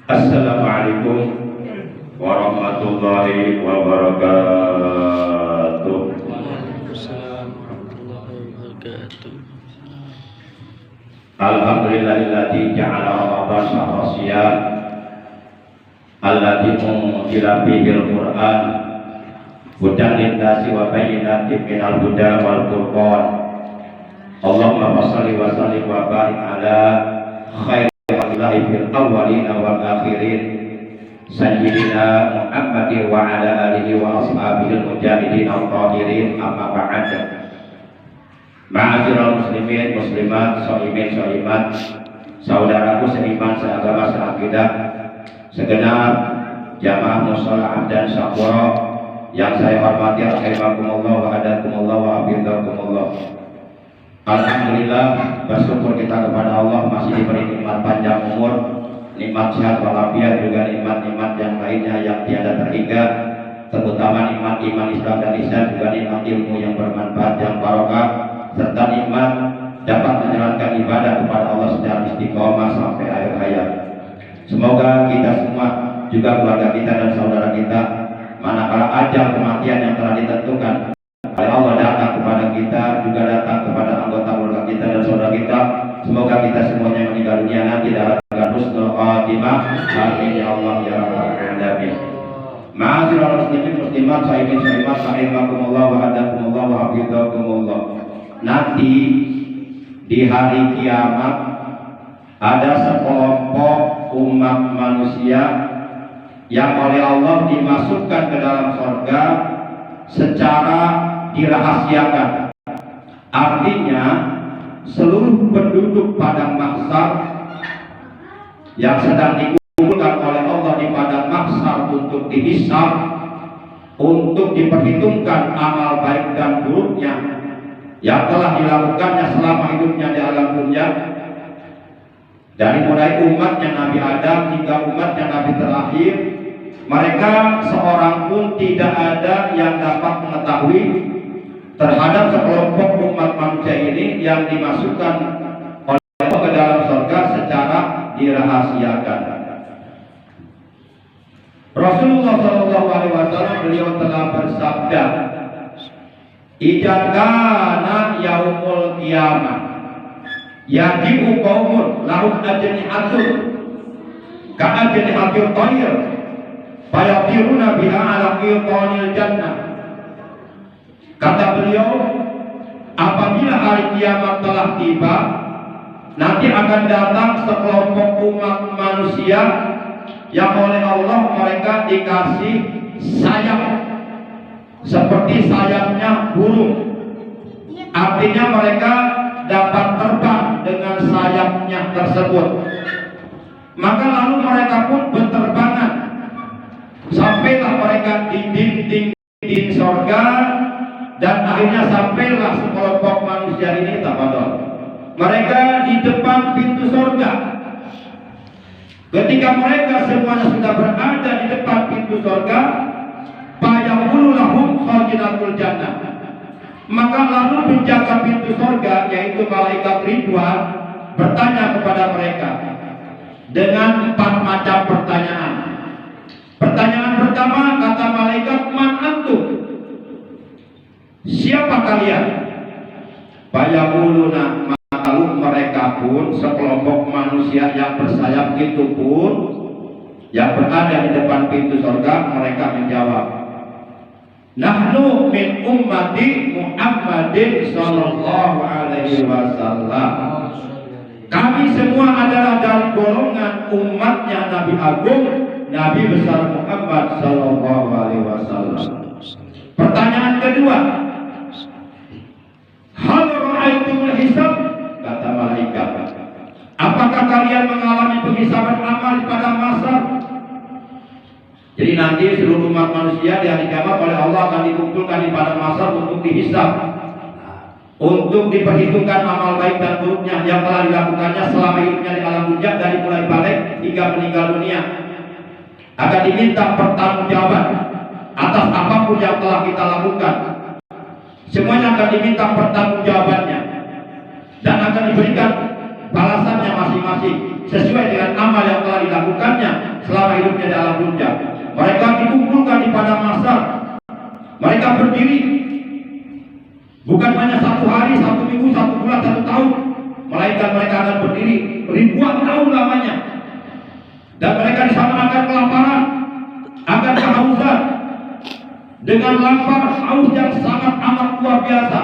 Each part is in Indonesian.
Assalamualaikum warahmatullahi wabarakatuh. Waalaikumsalam warahmatullahi wabarakatuh. Alhamdulillahilladzi ja'ala Ramadan syahra shiyam alladzi unzila fihil Qur'an hudan lin-nasi wa bayyinatin minal huda wal furqan. Allahumma shalli wa sallim wa barik ala khairil khalqi fil awwalin wal akhirin sayyidina Muhammadin wa ala alihi wa ashabihi al-mujahidin al-tahirin, amma ba'd. Ma'asyiral muslimin muslimat, shaimin shaimat, saudaraku seiman seagama seakidah, segenap jamaah musholah dan syakura yang saya hormati, rahimakumullah wa hadakumullah wa hafizakumullah. Alhamdulillah, bersyukur kita kepada Allah masih diberi nikmat panjang umur, nikmat sehat walafiat, juga nikmat-nikmat yang lainnya yang tiada terhingga, terutama nikmat iman Islam dan ihsan, juga nikmat ilmu yang bermanfaat yang barokah, serta nikmat dapat menjalankan ibadah kepada Allah secara istiqomah sampai akhir hayat. Semoga kita semua, juga keluarga kita dan saudara kita, manakala ajal kematian yang telah ditentukan oleh Allah datang kepada kita, juga datang kepada anggota keluarga kita dan saudara kita, semoga kita semuanya meninggal dunia nanti dalam husnul khatimah. Amin ya Allah ya rabbal alamin. Ma'asyiral muslimin muslimat, shaimin shaimat, rahimakumullah wa hadakumullah wa hafizakumullah. Nanti di hari kiamat ada sekelompok umat manusia yang oleh Allah dimasukkan ke dalam surga secara dirahasiakan. Artinya seluruh penduduk padang mahsyar yang sedang dikumpulkan oleh Allah di padang mahsyar untuk dihisab, untuk diperhitungkan amal baik dan buruknya yang telah dilakukannya selama hidupnya di alam dunia, dari mulai umatnya Nabi Adam hingga umatnya Nabi terakhir. Mereka seorang pun tidak ada yang dapat mengetahui terhadap sekelompok umat manusia ini yang dimasukkan oleh Allah ke dalam surga secara dirahasiakan. Rasulullah SAW beliau telah bersabda, "Idza kana yaumul qiyamah yajibu qaumun lahum ajnihatun ka'ajnihatil tayr fayatiruna biha ala qitanil jannah." Kata beliau, apabila hari kiamat telah tiba, nanti akan datang sekelompok umat manusia yang oleh Allah mereka dikasih sayap seperti sayapnya burung. Artinya mereka dapat terbang dengan sayapnya tersebut. Maka lalu mereka pun berterbangan sampailah mereka di dinding surga, dan akhirnya sampailah sekelompok manusia ini tafadhol. Mereka di depan pintu surga. Ketika mereka semuanya sudah berada di depan pintu surga, fayaqulu lahum khazinatul jannah, maka lalu penjaga pintu surga yaitu malaikat Ridwan bertanya kepada mereka dengan 4 macam pertanyaan. Pertanyaan pertama, kata malaikat, man antum, siapa kalian? Fayaquluna, lalu mereka pun sekelompok manusia yang bersayap itu pun yang berada di depan pintu surga, mereka menjawab, nahnu min ummati Muhammadin sallallahu alaihi wasallam. Kami semua adalah dari golongan umatnya Nabi Agung, Nabi besar Muhammad sallallahu alaihi wasallam. Pertanyaan kedua, hal ra'aitumul hisab? Kata malaikat, apakah kalian mengalami penghisaban amal pada masa? Jadi nanti seluruh umat manusia di hari kiamat oleh Allah akan dikumpulkan di padang mahsyar untuk dihisab, untuk diperhitungkan amal baik dan buruknya yang telah dilakukannya selama hidupnya di alam dunia, dari mulai balik hingga meninggal dunia. Akan diminta pertanggungjawaban atas apapun yang telah kita lakukan. Semuanya akan diminta pertanggungjawabannya dan akan diberikan balasannya masing-masing. sesuai dengan amal yang telah dilakukannya selama hidupnya dalam dunia. Mereka dikumpulkan di padang mahsyar. Mereka berdiri bukan hanya 1 hari, 1 minggu, 1 bulan, 1 tahun, melainkan mereka akan berdiri ribuan tahun lamanya. Dan mereka di sana akan kelaparan, akan kehausan, dengan lapar haus yang sangat amat luar biasa.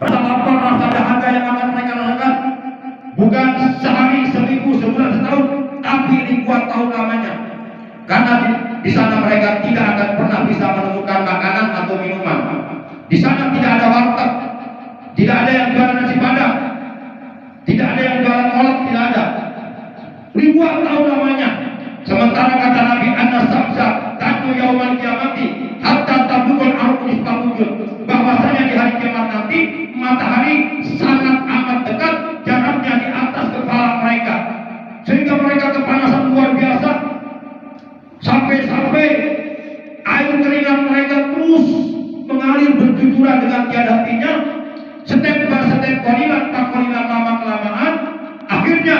Rasa lapar, rasa dahaga yang akan mereka rasakan bukan sehari, seminggu, sebulan, setahun, tapi ribuan tahun lamanya. Karena di sana mereka tidak akan pernah bisa menemukan makanan atau minuman. Di sana tidak ada warteg, tidak ada yang jualan nasi padang, tidak ada yang jualan kolak, tidak ada. Ribuan tahun lamanya. Sementara kata Nabi, anna samsa tatu yaumal kiamati hatta tablughul ardu nisfawujud, bahwasanya di hari kiamat nanti matahari sangat amat dekat jaraknya di atas kepala mereka, sehingga mereka kepanasan luar biasa, sampai air keringat mereka terus mengalir bercucuran dengan tiada hentinya, step by step, kolilan tak kolilan, lama kelamaan akhirnya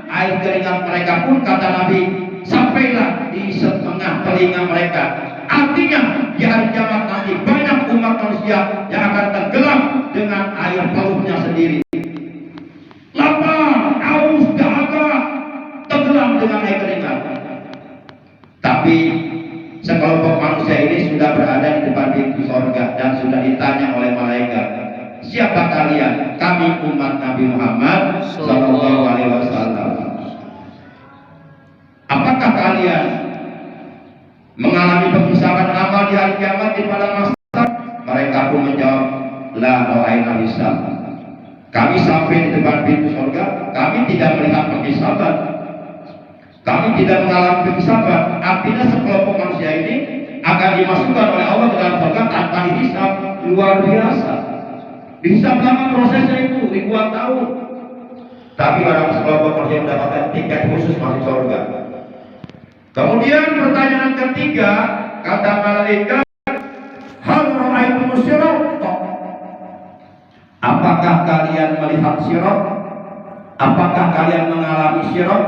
air keringat mereka pun kata Nabi sampailah di setengah telinga mereka. Artinya di hari kiamat nanti banyak umat manusia yang akan tenggelam dengan air paruhnya sendiri. Lapar, haus, dahaga, tenggelam dengan air keringat. Tapi sekelompok manusia ini sudah berada di depan pintu sorga dan sudah ditanya oleh malaikat, siapa kalian? Kami umat Nabi Muhammad Sallallahu Alaihi Wasallam. Apakah kalian mengalami penghisaban amal di hari kiamat di padang mahsyar? Mereka pun menjawab, la ra'ayna hisab. Kami sampai di depan pintu surga, kami tidak melihat penghisaban, kami tidak mengalami penghisaban. Artinya sekelompok manusia ini akan dimasukkan oleh Allah ke dalam surga tanpa dihisab. Luar biasa. Dihisab lama prosesnya itu ribuan tahun. Tapi orang sekelompok manusia mendapatkan tiket khusus masuk surga. Kemudian pertanyaan ketiga, kata malaikat, hal ra'aytum sirat? Apakah kalian melihat sirat? Apakah kalian mengalami sirat?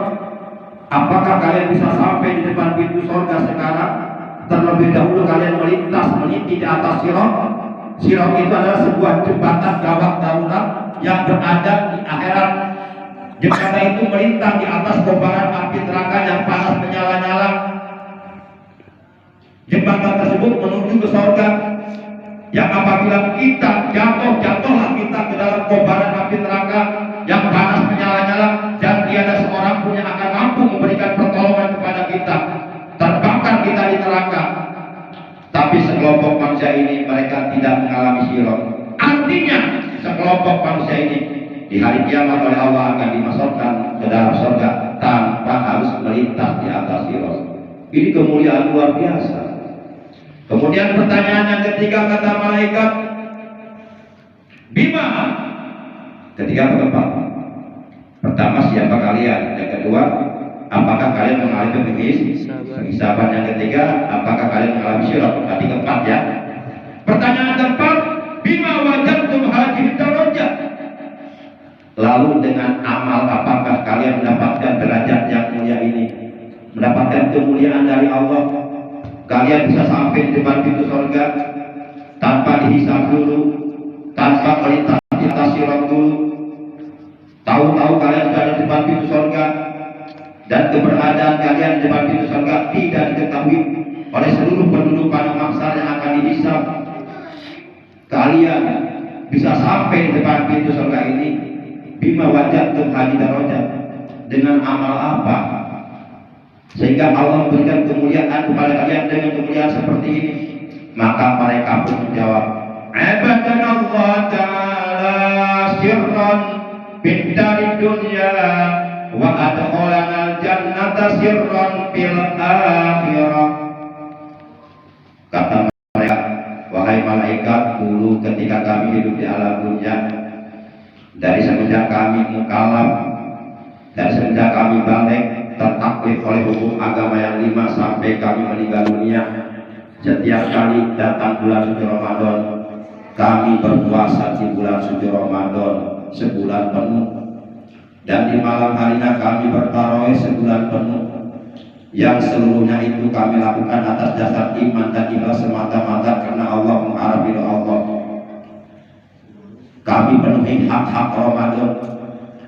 Apakah kalian bisa sampai di depan pintu surga sekarang? Terlebih dahulu kalian melintas meniti di atas sirat. Sirat itu adalah sebuah jembatan gawat darurat yang berada di akhirat. Jembatan itu melintang di atas kobaran api neraka yang panas menyala-nyala. Jembatan tersebut menuju ke surga, yang apabila kita jatuhlah kita ke dalam kobaran api neraka yang panas menyala-nyala, dan tiada seorang pun yang akan mampu memberikan pertolongan kepada kita, terbakar kita di neraka. Tapi sekelompok manusia ini mereka tidak mengalami sirat. Artinya sekelompok manusia ini di hari kiamat oleh Allah akan dimasukkan ke dalam surga tanpa harus melintas di atas sirat. Ini kemuliaan luar biasa. Kemudian pertanyaan yang ketiga kata malaikat, bima? Ketiga keempat. Pertama, siapa kalian? Yang kedua, apakah kalian mengalami penghisaban? Yang ketiga, apakah kalian mengalami sirat? Berarti keempat ya. Pertanyaan keempat, bima wajadtum hadhihi darajat? Lalu dengan amal apakah kalian mendapatkan derajat yang mulia ini? Mendapatkan kemuliaan dari Allah? Kalian bisa sampai di depan pintu surga tanpa dihisab dulu, tanpa melintas di atas sirat dulu. Tahu-tahu kalian sudah di depan pintu surga, dan keberadaan kalian di depan pintu surga tidak diketahui oleh seluruh penduduk padang mahsyar yang akan dihisab. Kalian bisa sampai di depan pintu surga ini bima wajadtum hadhihi darajat, dengan amal apa sehingga Allah memberikan kemuliaan kepada kalian dengan kemuliaan seperti ini? Maka mereka pun menjawab, abadan Allah ta'ala sirran fid dunya wa adkhalana jannata sirran fil akhirah. Kata mereka, wahai malaikat, dulu ketika kami hidup di alam dunia, dari semenjak kami mukallaf, dari semenjak kami balik tertaklif oleh hukum agama yang 5 sampai kami meninggal dunia, setiap kali datang bulan suci Ramadan, kami berpuasa di bulan suci Ramadan sebulan penuh. dan di malam harinya kami bertarawih sebulan penuh, yang seluruhnya itu kami lakukan atas dasar iman dan ikhlas semata-mata karena Allah, mengharap ridho Allah. Kami penuhi hak-hak Ramadan,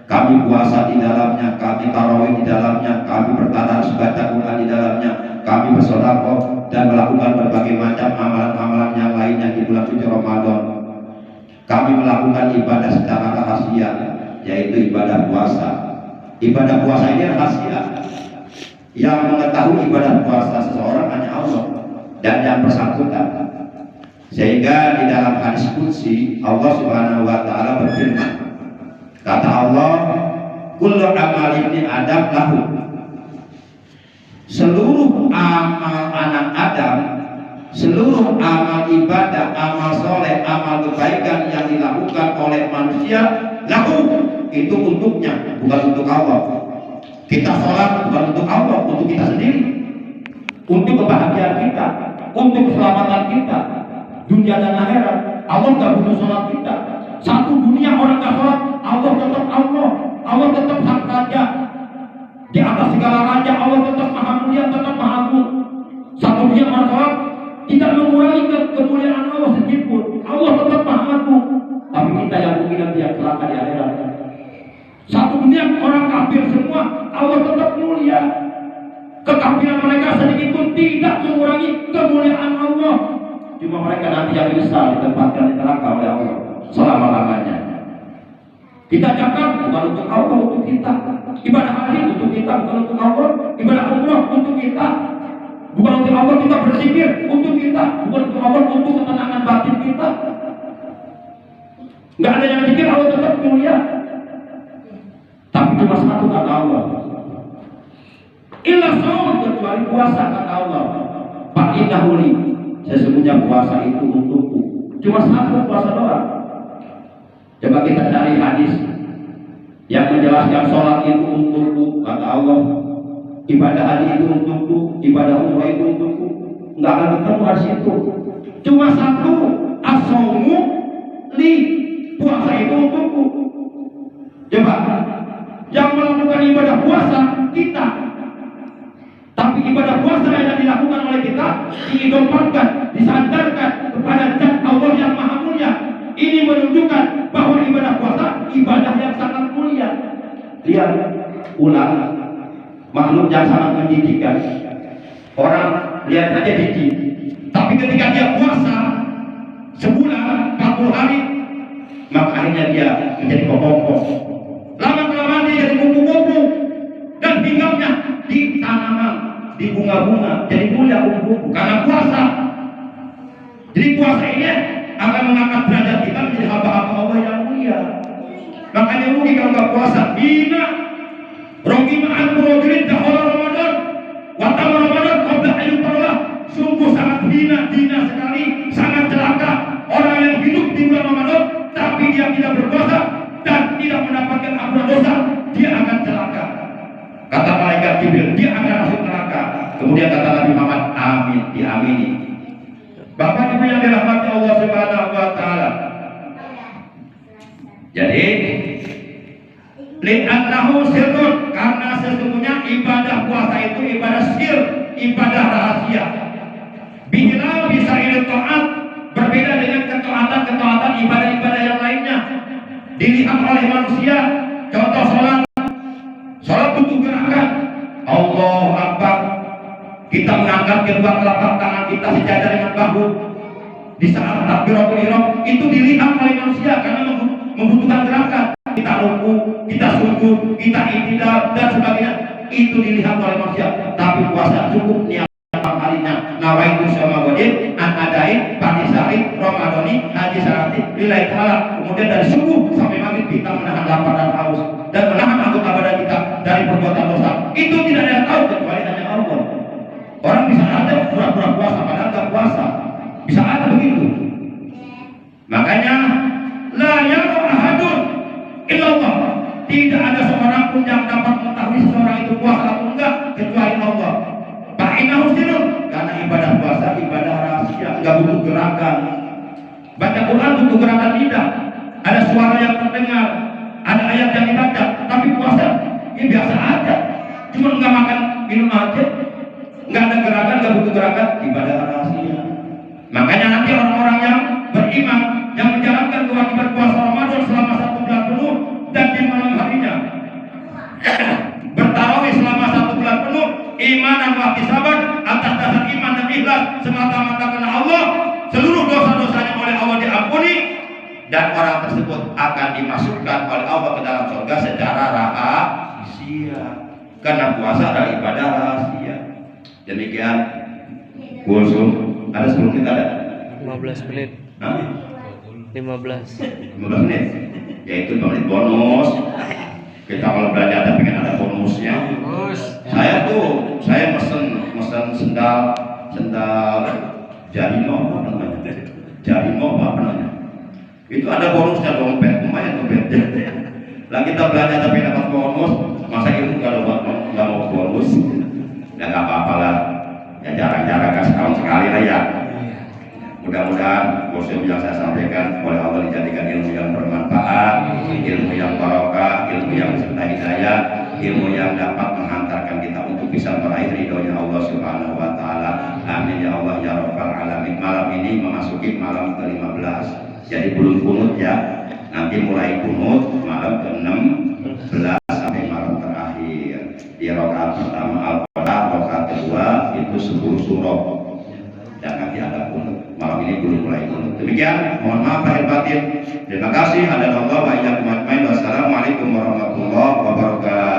kami puasa di dalamnya, kami tarawih di dalamnya, kami bertadarus baca Quran di dalamnya, kami bersedekah dan melakukan berbagai macam amalan-amalan yang lainnya di bulan suci Ramadan. Kami melakukan ibadah secara rahasia, yaitu ibadah puasa. Ibadah puasa ini rahasia. Yang mengetahui ibadah puasa seseorang hanya Allah dan yang bersangkutan. Sehingga di dalam hadis qudsi Allah Subhanahu wa taala berfirman, kata Allah, kullu amal ibni Adam lahu. Seluruh amal anak Adam, seluruh amal ibadah, amal soleh, amal kebaikan yang dilakukan oleh manusia, lahu, itu untuknya, bukan untuk Allah. Kita sholat bukan untuk Allah, untuk kita sendiri, untuk kebahagiaan kita, untuk keselamatan kita, dunia dan akhirat. Allah nggak butuh sholat kita. Satu dunia orang nggak sholat, Allah tetap Allah, Allah tetap sang raja. Di atas segala raja, Allah tetap maha mulia, tetap maha agung. Satu dunia orang sholat tidak mengurangi kemuliaan Allah sedikitpun. Allah tetap maha agung. Tapi kita yang mungkin dia celaka di akhirat. Satu dunia orang kafir semua, Allah tetap mulia. Kekafiran mereka sedikitpun tidak mengurangi kemuliaan Allah. Cuma mereka nanti yang bisa ditempatkan di neraka oleh Allah selama-lamanya. Kita zakat bukan untuk Allah, untuk kita. Ibadah haji untuk kita, bukan untuk Allah. Ibadah umrah untuk kita, bukan untuk Allah. Kita berzikir untuk kita, bukan untuk Allah, untuk ketenangan batin kita. Nggak ada yang zikir, Allah tetap mulia. Tapi cuma satu kata Allah, illa shaum, kecuali puasa, kata Allah. Pak Indahuli, sesungguhnya puasa itu untukku. Cuma satu puasa doang. Coba kita cari hadis yang menjelaskan sholat itu untukku, kata Allah. Ibadah haji itu untukku, ibadah umrah itu untukku. Nggak akan ketemu hadis itu. Cuma satu, as-shaumu li, puasa itu untukku. Coba, yang melakukan ibadah puasa kita, tapi ibadah puasa yang dilakukan oleh kita diidomatkan, disandarkan kepada zat Allah yang maha mulia. Ini menunjukkan bahwa ibadah puasa ibadah yang sangat mulia. Lihat ular, makhluk yang sangat menjijikkan. Orang lihat saja jijik, tapi ketika dia puasa sebulan 40 hari, maka akhirnya dia menjadi kokoh. Lama-kelamaan dia jadi kupu-kupu dan hinggapnya di tanaman, di bunga-bunga, jadi mulia kupu-kupu karena puasa. Jadi puasa ini akan mengangkat derajat kita menjadi hamba-hamba Allah yang mulia. Makanya rugi kalau nggak puasa. Bina rogi ma'an murogirin dahulu Ramadan, watam Ramadan qabla ayat Allah. Sungguh sangat hina sekali, sangat celaka orang yang hidup di bulan Ramadan tapi dia tidak berpuasa dan tidak mendapatkan ampunan dosa, dia akan celaka. Kata malaikat Jibril, dia akan masuk neraka. Kemudian kata Nabi Muhammad, amin, diamini. Bapak Ibu yang dirahmati Allah Subhanahu wa taala. Jadi li'annahu sirrun, karena sesungguhnya ibadah puasa itu ibadah sir, ibadah rahasia. Bihilal bisa ini taat, berbeda dengan ketaatan ibadah-ibadah yang lainnya. Dilihat oleh manusia, contoh sholat butuh gerakan. Allahu Akbar, kita mengangkat kedua telapak tangan kita sejajar dengan bahu di saat takbiratul ihram, itu dilihat oleh manusia karena membutuhkan gerakan. Kita ruku, kita sujud, kita i'tidal dan sebagainya, itu dilihat oleh manusia. Tapi puasa cukup niat harinya, nawaitu sama godin, anadain, patisari, ramadhani, haji sarati, lillahi ta'ala. Kemudian dari subuh sampai maghrib kita menahan lapar dan haus dan menahan anggota badan kita dari perbuatan dosa. Itu tidak ada yang tahu kecuali hanya Allah. Orang bisa ada pura-pura puasa padahal nggak puasa, bisa ada begitu. Makanya la yaru ahadun illallah, tidak ada seorang pun yang dapat mengetahui seseorang itu puasa atau enggak kecuali Allah. Fa'innahu sirrun, karena ibadah puasa ibadah rahasia, enggak butuh gerakan. Baca Quran butuh gerakan lidah, ada suara yang terdengar, ada ayat yang dibaca, tapi puasa ya biasa aja, cuma nggak makan minum aja, nggak ada gerakan, nggak butuh gerakan, ibadah rahasia. Makanya nanti orang-orang yang beriman yang menjalankan kewajiban puasa Ramadan selama 1 bulan penuh dan di malam harinya bertarawih selama 1 bulan penuh, iman dan wahtisaban atas dasar iman dan ikhlas semata-mata karena Allah, seluruh dosa-dosanya oleh Allah diampuni dan orang tersebut akan dimasukkan oleh Allah ke dalam surga secara rahasia, karena puasa adalah ibadah rahasia. Demikian Kulsum, ada 10 menit ada? 15 menit. Hah? 15 menit, yaitu 5 menit bonus. Kita kalau belajar tapi pengen ada bonusnya. Saya mesen sendal Jarimo apa namanya? Itu ada bonusnya, dompet, lumayan dompetnya. Lah kita belajar tapi dapat bonus, masa itu nggak mau bonus? Ya nggak apa-apa lah. Ya jarang-jarang kan, setahun sekali lah ya. Mudah-mudahan kursus yang saya sampaikan oleh Allah dijadikan ilmu yang bermanfaat, ilmu yang barokah, ilmu yang serta hidayah, ilmu yang dapat menghantarkan kita untuk bisa meraih ridhonya Allah Subhanahu wa taala. Amin ya Allah ya rabbal alamin. Malam ini memasuki malam ke-15. Jadi belum kunut ya. Nanti mulai kunut malam ke-16 sampai malam terakhir. Di rakaat pertama Al-Qur'an, rakaat kedua itu 10 surah. Dan nanti ada kunut. Malam ini belum mulai kunut. Demikian, mohon maaf lahir batin. Terima kasih. Hadanallahu wa iyyakum ajmain. Wassalamualaikum warahmatullahi wabarakatuh.